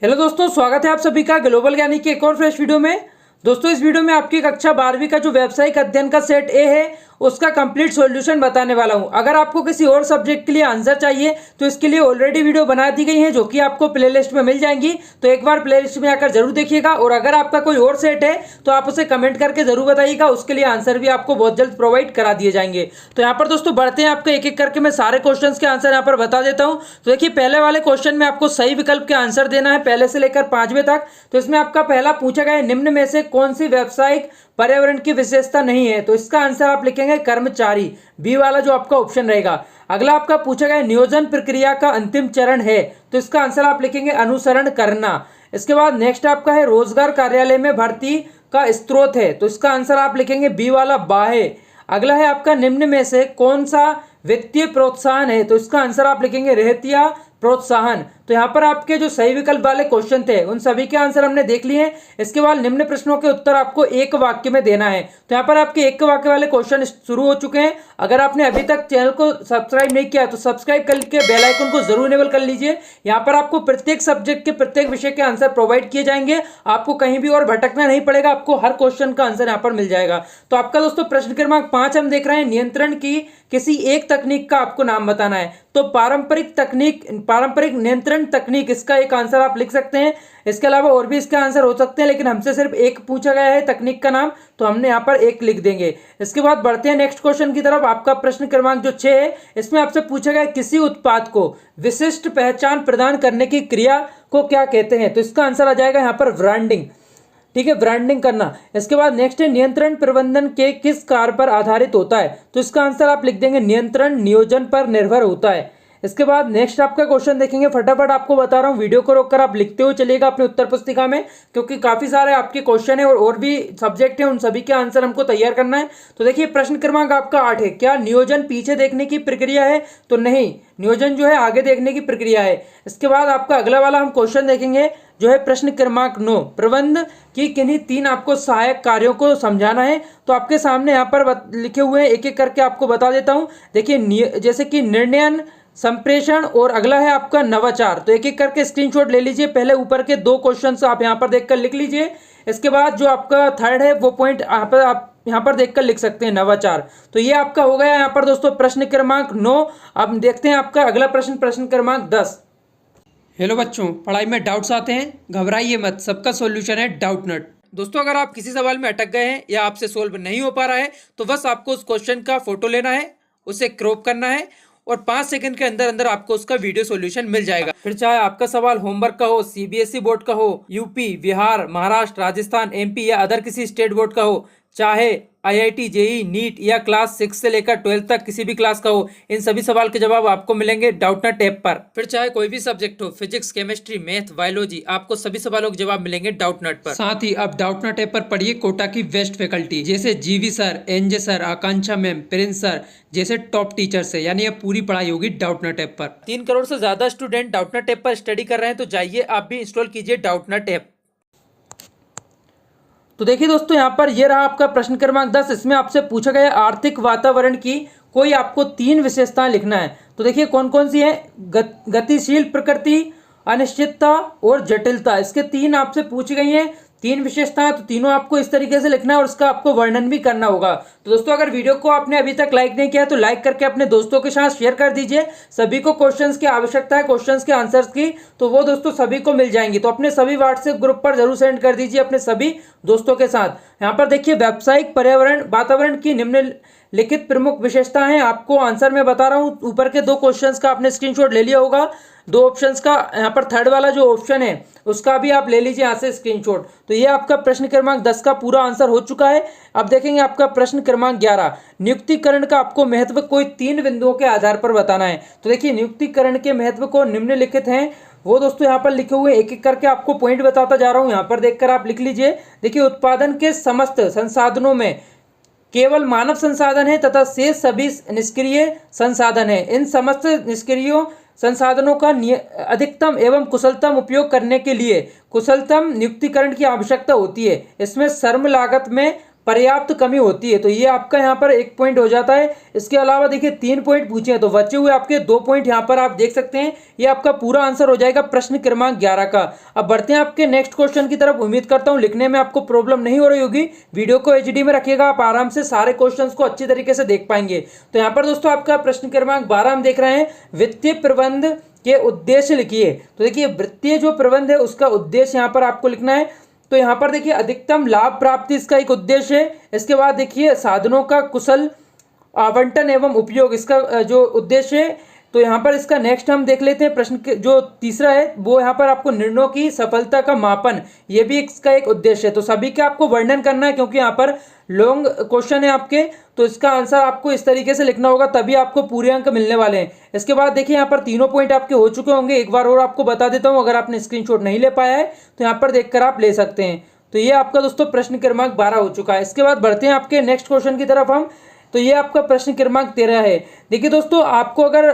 Hello दोस्तों, स्वागत है आप सभी का ग्लोबल ज्ञानी के एक और फ्रेश वीडियो में। दोस्तों, इस वीडियो में आपकी कक्षा 12वीं का जो व्यावसायिक अध्ययन का सेट ए है उसका कंप्लीट सॉल्यूशन बताने वाला हूं। अगर आपको किसी और सब्जेक्ट के लिए आंसर चाहिए तो इसके लिए ऑलरेडी वीडियो बना दी गई है जो कि आपको प्लेलिस्ट में मिल जाएंगी, तो एक बार प्लेलिस्ट में आकर जरूर देखिएगा। और अगर आपका कोई और सेट है तो आप उसे कमेंट करके जरूर बताइएगा, उसके लिए आंसर भी आपको बहुत जल्द प्रोवाइड करा दिए जाएंगे। तो यहाँ पर दोस्तों बढ़ते हैं, आपको एक एक करके मैं सारे क्वेश्चन के आंसर यहाँ पर बता देता हूँ। तो देखिए, पहले वाले क्वेश्चन में आपको सही विकल्प के आंसर देना है पहले से लेकर 5वें तक। तो इसमें आपका पहला पूछा गया है, निम्न में से कौन सी व्यावसायिक पर्यावरण की विशेषता नहीं है? तो इसका आंसर आप लिखेंगे कर्मचारी, बी वाला जो आपका ऑप्शन रहेगा। अगला आपका पूछा गया नियोजन प्रक्रिया का अंतिम चरण है, तो इसका आंसर आप लिखेंगे अनुसरण करना। इसके बाद नेक्स्ट आपका है रोजगार कार्यालय में भर्ती का स्रोत है, तो इसका आंसर आप लिखेंगे बी वाला बाह्य। अगला है आपका निम्न में से कौन सा वित्तीय प्रोत्साहन है? तो इसका आंसर आप लिखेंगे रहतिया प्रोत्साहन। तो यहाँ पर आपके जो सही विकल्प वाले क्वेश्चन थे उन सभी के आंसर हमने देख लिए हैं। इसके बाद निम्न प्रश्नों के उत्तर आपको एक वाक्य में देना है। तो यहाँ पर आपके एक वाक्य वाले क्वेश्चन शुरू हो चुके हैं। अगर आपने अभी तक चैनल को सब्सक्राइब नहीं किया तो सब्सक्राइब करके बेल आइकन को जरूर इनेबल कर लीजिए। यहाँ पर आपको प्रत्येक सब्जेक्ट के प्रत्येक विषय के आंसर प्रोवाइड किए जाएंगे, आपको कहीं भी और भटकना नहीं पड़ेगा, आपको हर क्वेश्चन का आंसर यहाँ पर मिल जाएगा। तो आपका दोस्तों प्रश्न क्रमांक 5 हम देख रहे हैं, नियंत्रण की किसी एक तकनीक का आपको नाम बताना है। तो पारंपरिक नियंत्रण तकनीक, इसका एक आंसर आप लिख सकते हैं। इसके अलावा और भी इसके आंसर हो सकते हैं, लेकिन हमसे सिर्फ एक पूछा गया है तकनीक का नाम, तो हमने यहाँ पर एक लिख देंगे। इसके बाद बढ़ते हैं नेक्स्ट क्वेश्चन की तरफ। आपका प्रश्न क्रमांक जो 6 है, इसमें आपसे पूछा गया किसी उत्पाद को विशिष्ट पहचान प्रदान करने की क्रिया को क्या कहते हैं? तो इसका आंसर आ जाएगा यहाँ पर ब्रांडिंग। ठीक है, ब्रांडिंग करना। इसके बाद नेक्स्ट है नियंत्रण प्रबंधन के किस कार्य पर आधारित होता है? तो इसका आंसर आप लिख देंगे नियंत्रण नियोजन पर निर्भर होता है। इसके बाद नेक्स्ट आपका क्वेश्चन देखेंगे, फटाफट आपको बता रहा हूँ, वीडियो को रोककर आप लिखते हुए चलिएगा अपने उत्तर पुस्तिका में, क्योंकि काफी सारे आपके क्वेश्चन है और भी सब्जेक्ट है, उन सभी के आंसर हमको तैयार करना है। तो देखिए, प्रश्न क्रमांक आपका 8 है, क्या नियोजन पीछे देखने की प्रक्रिया है? तो नहीं, नियोजन जो है आगे देखने की प्रक्रिया है। इसके बाद आपका अगला वाला हम क्वेश्चन देखेंगे जो है प्रश्न क्रमांक 9, प्रबंध की किन्हीं 3 आपको सहायक कार्यों को समझाना है। तो आपके सामने यहाँ पर लिखे हुए हैं, एक एक करके आपको बता देता हूँ। देखिए, जैसे कि निर्णयन, संप्रेषण और अगला है आपका नवाचार। तो एक एक करके स्क्रीनशॉट ले लीजिए। पहले ऊपर के 2 क्वेश्चन आप यहाँ पर देखकर लिख लीजिए। इसके बाद जो आपका थर्ड है वो पॉइंट आप यहाँ पर देखकर लिख सकते हैं, नवाचार। तो ये आपका हो गया यहाँ पर दोस्तों प्रश्न क्रमांक 9। अब देखते हैं आपका अगला प्रश्न, प्रश्न क्रमांक 10। हेलो बच्चों, पढ़ाई में डाउट्स आते हैं, घबराइए मत, सबका सॉल्यूशन है डाउटनट। दोस्तों, अगर आप किसी सवाल में अटक गए हैं या आपसे सोल्व नहीं हो पा रहा है तो बस आपको उस क्वेश्चन का फोटो लेना है, उसे क्रॉप करना है और 5 सेकंड के अंदर अंदर आपको उसका वीडियो सॉल्यूशन मिल जाएगा। फिर चाहे आपका सवाल होमवर्क का हो, सीबीएसई बोर्ड का हो, यूपी, बिहार, महाराष्ट्र, राजस्थान, एमपी या अदर किसी स्टेट बोर्ड का हो, चाहे आईआईटी, जेई, नीट या क्लास 6 से लेकर 12 तक किसी भी क्लास का हो, इन सभी सवाल के जवाब आपको मिलेंगे डाउटनट ऐप पर। फिर चाहे कोई भी सब्जेक्ट हो, फिजिक्स, केमिस्ट्री, मैथ, बायोलॉजी, आपको सभी सवालों के जवाब मिलेंगे डाउटनट पर। साथ ही आप डाउटनट ऐप पर पढ़िए कोटा की बेस्ट फैकल्टी जैसे जीवी सर, एनजे सर, आकांक्षा मैम, प्रिंस सर जैसे टॉप टीचर से, यानी अब पूरी पढ़ाई होगी डाउटनट ऐप पर। 3 करोड़ से ज्यादा स्टूडेंट डाउटनट ऐप पर स्टडी कर रहे हैं, तो जाइए आप भी इंस्टॉल कीजिए डाउटनट ऐप। तो देखिए दोस्तों, यहाँ पर ये रहा आपका प्रश्न क्रमांक 10। इसमें आपसे पूछा गया आर्थिक वातावरण की कोई आपको 3 विशेषताएं लिखना है। तो देखिए कौन कौन सी है, गतिशील प्रकृति, अनिश्चितता और जटिलता। इसके 3 आपसे पूछी गई हैं 3 विशेषताएं, तो तीनों आपको इस तरीके से लिखना है और उसका आपको वर्णन भी करना होगा। तो दोस्तों, अगर वीडियो को आपने अभी तक लाइक नहीं किया तो लाइक करके अपने दोस्तों के साथ शेयर कर दीजिए। सभी को क्वेश्चंस की आवश्यकता है, क्वेश्चंस के आंसर्स की, तो वो दोस्तों सभी को मिल जाएंगी। तो अपने सभी व्हाट्सएप ग्रुप पर जरूर सेंड कर दीजिए अपने सभी दोस्तों के साथ। यहाँ पर देखिए, व्यावसायिक पर्यावरण वातावरण की निम्नलिखित प्रमुख विशेषता है, आपको आंसर मैं बता रहा हूँ। ऊपर के 2 क्वेश्चंस का आपने स्क्रीनशॉट ले लिया होगा, 2 ऑप्शंस का। यहाँ पर थर्ड वाला जो ऑप्शन है उसका भी आप ले लीजिए यहाँ से स्क्रीनशॉट। तो ये आपका प्रश्न क्रमांक 10 का पूरा आंसर हो चुका है। अब देखेंगे आपका प्रश्न क्रमांक 11, नियुक्तिकरण का आपको महत्व कोई 3 बिंदुओं के आधार पर बताना है। तो देखिए, नियुक्तिकरण के महत्व को निम्नलिखित हैं वो दोस्तों यहाँ पर लिखे हुए, एक एक करके आपको पॉइंट बताता जा रहा हूँ, यहाँ पर देखकर आप लिख लीजिए। देखिए, उत्पादन के समस्त संसाधनों में केवल मानव संसाधन है तथा शेष सभी निष्क्रिय संसाधन है। इन समस्त निष्क्रिय संसाधनों का अधिकतम एवं कुशलतम उपयोग करने के लिए कुशलतम नियुक्तिकरण की आवश्यकता होती है। इसमें श्रम लागत में पर्याप्त कमी होती है। तो ये आपका यहाँ पर 1 पॉइंट हो जाता है। इसके अलावा देखिए 3 पॉइंट पूछे हैं तो बचे हुए आपके 2 पॉइंट यहाँ पर आप देख सकते हैं। ये आपका पूरा आंसर हो जाएगा प्रश्न क्रमांक 11 का। अब बढ़ते हैं आपके नेक्स्ट क्वेश्चन की तरफ। उम्मीद करता हूँ लिखने में आपको प्रॉब्लम नहीं हो रही होगी। वीडियो को एचडी में रखिएगा, आप आराम से सारे क्वेश्चन को अच्छी तरीके से देख पाएंगे। तो यहाँ पर दोस्तों आपका प्रश्न क्रमांक 12 हम देख रहे हैं, वित्तीय प्रबंध के उद्देश्य लिखिए। तो देखिए वित्तीय जो प्रबंध है उसका उद्देश्य यहाँ पर आपको लिखना है। तो यहाँ पर देखिए अधिकतम लाभ प्राप्ति इसका एक उद्देश्य है। इसके बाद देखिए साधनों का कुशल आवंटन एवं उपयोग इसका जो उद्देश्य है। तो यहाँ पर इसका नेक्स्ट हम देख लेते हैं प्रश्न के जो तीसरा है वो यहाँ पर आपको निर्णयों की सफलता का मापन, ये भी इसका एक उद्देश्य है। तो सभी का आपको वर्णन करना है क्योंकि यहाँ पर लॉन्ग क्वेश्चन है आपके, तो इसका आंसर आपको इस तरीके से लिखना होगा तभी आपको पूरे अंक मिलने वाले हैं। इसके बाद देखिए यहाँ पर तीनों पॉइंट आपके हो चुके होंगे। एक बार और आपको बता देता हूँ, अगर आपने स्क्रीनशॉट नहीं ले पाया है तो यहाँ पर देखकर आप ले सकते हैं। तो ये आपका दोस्तों प्रश्न क्रमांक 12 हो चुका है। इसके बाद बढ़ते हैं आपके नेक्स्ट क्वेश्चन की तरफ हम। तो ये आपका प्रश्न क्रमांक 13 है। देखिए दोस्तों आपको अगर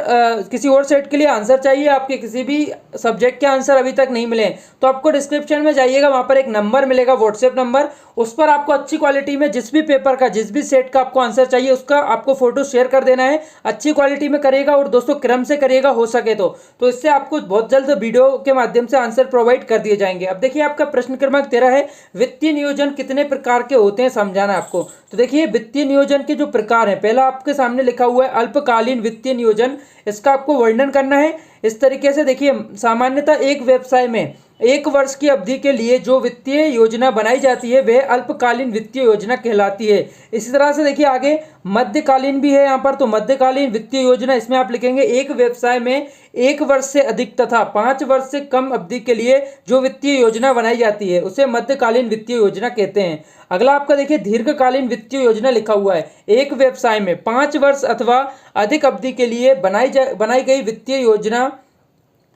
किसी और सेट के लिए आंसर चाहिए, आपके किसी भी सब्जेक्ट के आंसर अभी तक नहीं मिले तो आपको डिस्क्रिप्शन में जाइएगा, वहाँ पर एक नंबर मिलेगा व्हाट्सएप नंबर, उस पर आपको अच्छी क्वालिटी में जिस भी पेपर का जिस भी सेट का आपको आंसर चाहिए उसका आपको फोटो शेयर कर देना है। अच्छी क्वालिटी में करिएगा और दोस्तों क्रम से करिएगा हो सके तो इससे आपको बहुत जल्द वीडियो के माध्यम से आंसर प्रोवाइड कर दिए जाएंगे। अब देखिए आपका प्रश्न क्रमांक 13 है, वित्तीय नियोजन कितने प्रकार के होते हैं समझाना है आपको। तो देखिए वित्तीय नियोजन के जो प्रकार है, पहला आपके सामने लिखा हुआ है अल्पकालीन वित्तीय नियोजन, इसका आपको वर्णन करना है इस तरीके से। देखिए सामान्यतः एक व्यवसाय में 1 वर्ष की अवधि के लिए जो वित्तीय योजना बनाई जाती है वह अल्पकालीन वित्तीय योजना कहलाती है। इसी तरह से देखिए आगे मध्यकालीन भी है यहाँ पर। तो मध्यकालीन वित्तीय योजना, इसमें आप लिखेंगे एक व्यवसाय में 1 वर्ष से अधिक तथा 5 वर्ष से कम अवधि के लिए जो वित्तीय योजना बनाई जाती है उसे मध्यकालीन वित्तीय योजना कहते हैं। अगला आपका देखिए दीर्घकालीन वित्तीय योजना लिखा हुआ है, एक व्यवसाय में 5 वर्ष अथवा अधिक अवधि के लिए बनाई गई वित्तीय योजना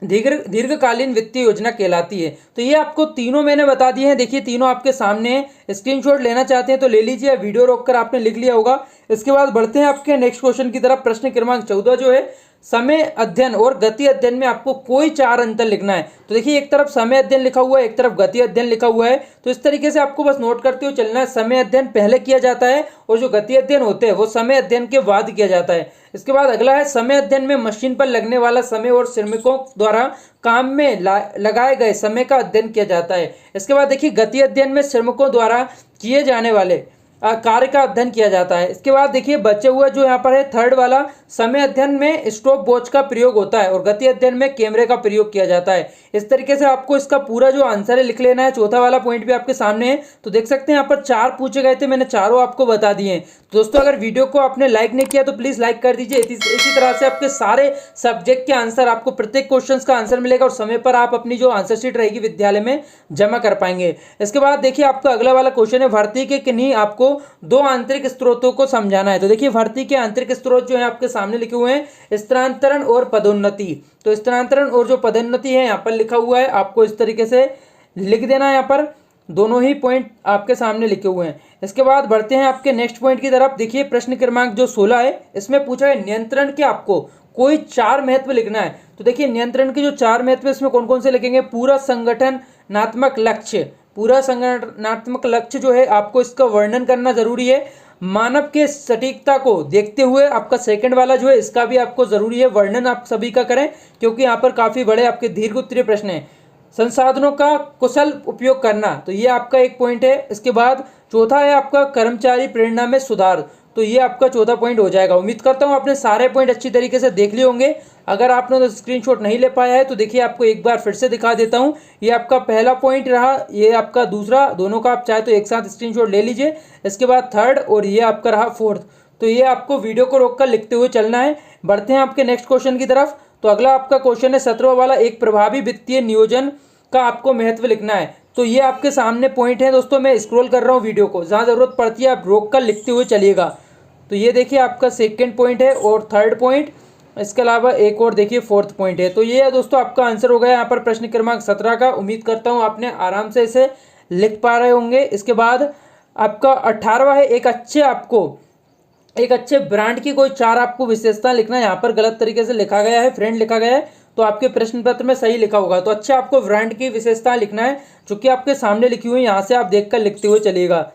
दीर्घकालीन वित्तीय योजना कहलाती है। तो ये आपको तीनों मैंने बता दिए हैं। देखिए तीनों आपके सामने हैं, स्क्रीनशॉट लेना चाहते हैं तो ले लीजिए, वीडियो रोककर आपने लिख लिया होगा। इसके बाद बढ़ते हैं आपके नेक्स्ट क्वेश्चन की तरफ। प्रश्न क्रमांक 14 जो है, समय अध्ययन और गति अध्ययन में आपको कोई 4 अंतर लिखना है। तो देखिए एक तरफ समय अध्ययन लिखा हुआ है, एक तरफ गति अध्ययन लिखा हुआ है। तो इस तरीके से आपको बस नोट करते हुए चलना है। समय अध्ययन पहले किया जाता है और जो गति अध्ययन होते हैं वो समय अध्ययन के बाद किया जाता है। इसके बाद अगला है समय अध्ययन में मशीन पर लगने वाला समय और श्रमिकों द्वारा काम में लगाए गए समय का अध्ययन किया जाता है। इसके बाद देखिए गति अध्ययन में श्रमिकों द्वारा किए जाने वाले कार्य का अध्ययन किया जाता है। इसके बाद देखिए बचे हुए जो यहाँ पर है थर्ड वाला, समय अध्ययन में स्टॉप वॉच का प्रयोग होता है और गति अध्ययन में कैमरे का प्रयोग किया जाता है। इस तरीके से आपको इसका पूरा जो आंसर है लिख लेना है। चौथा वाला पॉइंट भी आपके सामने है। तो देख सकते हैं यहाँ पर 4 पूछे गए थे, मैंने चारों आपको बता दिए हैं। तो दोस्तों अगर वीडियो को आपने लाइक नहीं किया तो प्लीज़ लाइक कर दीजिए। इसी तरह से आपके सारे सब्जेक्ट के आंसर, आपको प्रत्येक क्वेश्चन का आंसर मिलेगा और समय पर आप अपनी जो आंसर शीट रहेगी विद्यालय में जमा कर पाएंगे। इसके बाद देखिए आपका अगला वाला क्वेश्चन है, भर्ती के किन्हीं आपको 2 आंतरिक स्रोतों को समझाना है। तो देखिए भर्ती के आंतरिक स्रोत जो है आपके सामने लिखे हुए हैं, स्थानांतरण और पदोन्नति। तो स्थानांतरण और जो पदोन्नति है यहाँ पर लिखा हुआ है, आपको इस तरीके से लिख देना है। यहाँ पर दोनों ही पॉइंट आपके सामने लिखे हुए हैं। इसके बाद बढ़ते हैं आपके नेक्स्ट पॉइंट की तरफ। देखिए प्रश्न क्रमांक जो 16 है इसमें पूछा है नियंत्रण के आपको कोई 4 महत्व लिखना है। तो देखिए नियंत्रण के जो 4 महत्व इसमें कौन कौन से लिखेंगे, पूरा संगठनात्मक लक्ष्य, पूरा संगठनात्मक लक्ष्य जो है आपको इसका वर्णन करना जरूरी है। मानव के सटीकता को देखते हुए आपका सेकंड वाला जो है इसका भी आपको जरूरी है वर्णन आप सभी का करें, क्योंकि यहाँ पर काफी बड़े आपके दीर्घ उत्तरीय प्रश्न है। संसाधनों का कुशल उपयोग करना, तो ये आपका एक पॉइंट है। इसके बाद चौथा है आपका कर्मचारी प्रेरणा में सुधार, तो ये आपका चौथा पॉइंट हो जाएगा। उम्मीद करता हूँ आपने सारे पॉइंट अच्छी तरीके से देख लिए होंगे। अगर आपने तो स्क्रीनशॉट नहीं ले पाया है तो देखिए आपको एक बार फिर से दिखा देता हूँ। ये आपका पहला पॉइंट रहा, ये आपका दूसरा, दोनों का आप चाहे तो एक साथ स्क्रीनशॉट ले लीजिए। इसके बाद थर्ड और ये आपका रहा फोर्थ। तो ये आपको वीडियो को रोककर लिखते हुए चलना है। बढ़ते हैं आपके नेक्स्ट क्वेश्चन की तरफ। तो अगला आपका क्वेश्चन है 17वां वाला, एक प्रभावी वित्तीय नियोजन का आपको महत्व लिखना है। तो ये आपके सामने पॉइंट है दोस्तों, मैं स्क्रॉल कर रहा हूँ वीडियो को, जहाँ ज़रूरत पड़ती है आप रोक कर लिखते हुए चलिएगा। तो ये देखिए आपका सेकंड पॉइंट है और थर्ड पॉइंट, इसके अलावा एक और देखिए फोर्थ पॉइंट है। तो ये दोस्तों आपका आंसर हो गया यहाँ पर प्रश्न क्रमांक 17 का। उम्मीद करता हूँ आपने आराम से इसे लिख पा रहे होंगे। इसके बाद आपका 18वां है, एक अच्छे ब्रांड की कोई 4 आपको विशेषता लिखना है। यहाँ पर गलत तरीके से लिखा गया है, फ्रेंड लिखा गया है, तो आपके प्रश्न पत्र में सही लिखा होगा। तो अच्छा आपको ब्रांड की विशेषता लिखना है जो कि आपके सामने लिखी हुई है, यहाँ से आप देखकर लिखते हुए चलिएगा।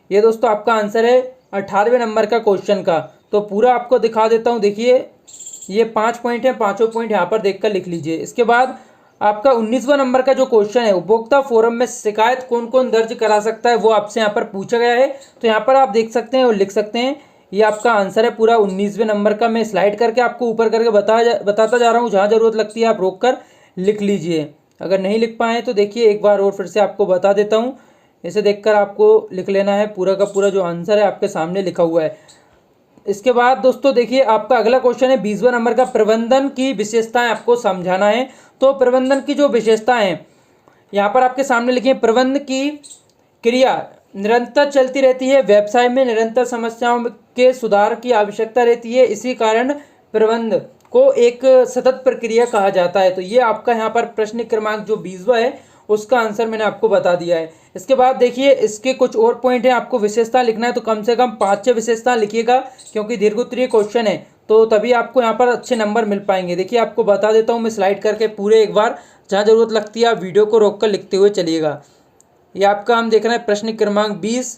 ये दोस्तों आपका आंसर है 18वें नंबर का क्वेश्चन का। तो पूरा आपको दिखा देता हूँ, देखिए ये 5 पॉइंट है, पाँचों पॉइंट यहाँ पर देखकर लिख लीजिए। इसके बाद आपका 19वां नंबर का जो क्वेश्चन है, उपभोक्ता फोरम में शिकायत कौन कौन दर्ज करा सकता है, वो आपसे यहाँ पर पूछा गया है। तो यहाँ पर आप देख सकते हैं और लिख सकते हैं। ये आपका आंसर है पूरा 19वें नंबर का। मैं स्लाइड करके आपको ऊपर करके बताता जा रहा हूँ, जहाँ ज़रूरत लगती है आप रोक कर लिख लीजिए। अगर नहीं लिख पाए तो देखिए एक बार और फिर से आपको बता देता हूँ, इसे देखकर आपको लिख लेना है। पूरा का पूरा जो आंसर है आपके सामने लिखा हुआ है। इसके बाद दोस्तों देखिए आपका अगला क्वेश्चन है 20वां नंबर का, प्रबंधन की विशेषताएं आपको समझाना है। तो प्रबंधन की जो विशेषताएं यहाँ पर आपके सामने लिखी है, प्रबंधन की क्रिया निरंतर चलती रहती है, व्यवसाय में निरंतर समस्याओं के सुधार की आवश्यकता रहती है, इसी कारण प्रबंध को एक सतत प्रक्रिया कहा जाता है। तो ये आपका यहाँ पर प्रश्न क्रमांक जो 20वां है उसका आंसर मैंने आपको बता दिया है। इसके बाद देखिए इसके कुछ और पॉइंट है, आपको विशेषता लिखना है तो कम से कम 5-6 विशेषता लिखिएगा, क्योंकि दीर्घोत्तरीय क्वेश्चन है तो तभी आपको यहाँ पर अच्छे नंबर मिल पाएंगे। देखिए आपको बता देता हूँ मैं स्लाइड करके पूरे एक बार, जहाँ ज़रूरत लगती है आप वीडियो को रोक कर लिखते हुए चलिएगा। ये आपका हम देख रहे हैं प्रश्न क्रमांक 20।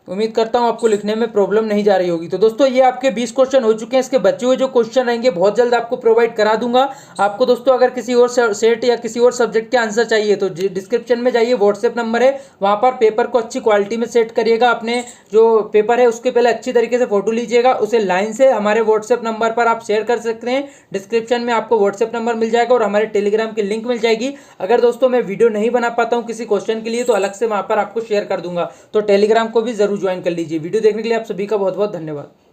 उम्मीद करता हूँ आपको लिखने में प्रॉब्लम नहीं जा रही होगी। तो दोस्तों ये आपके 20 क्वेश्चन हो चुके हैं। इसके बचे हुए जो क्वेश्चन रहेंगे बहुत जल्द आपको प्रोवाइड करा दूंगा। आपको दोस्तों अगर किसी और सेट या किसी और सब्जेक्ट के आंसर चाहिए तो डिस्क्रिप्शन में जाइए, व्हाट्सएप नंबर है, वहाँ पर पेपर को अच्छी क्वालिटी में सेट करिएगा। अपने जो पेपर है उसके पहले अच्छी तरीके से फोटो लीजिएगा, उसे लाइन से हमारे व्हाट्सएप नंबर पर आप शेयर कर सकते हैं। डिस्क्रिप्शन में आपको व्हाट्सएप नंबर मिल जाएगा और हमारे टेलीग्राम की लिंक मिल जाएगी। अगर दोस्तों मैं वीडियो नहीं बना पाता हूँ किसी क्वेश्चन के लिए तो अलग से वहाँ पर आपको शेयर कर दूंगा, तो टेलीग्राम को भी जरूर ज्वाइन कर लीजिए। वीडियो देखने के लिए आप सभी का बहुत बहुत धन्यवाद।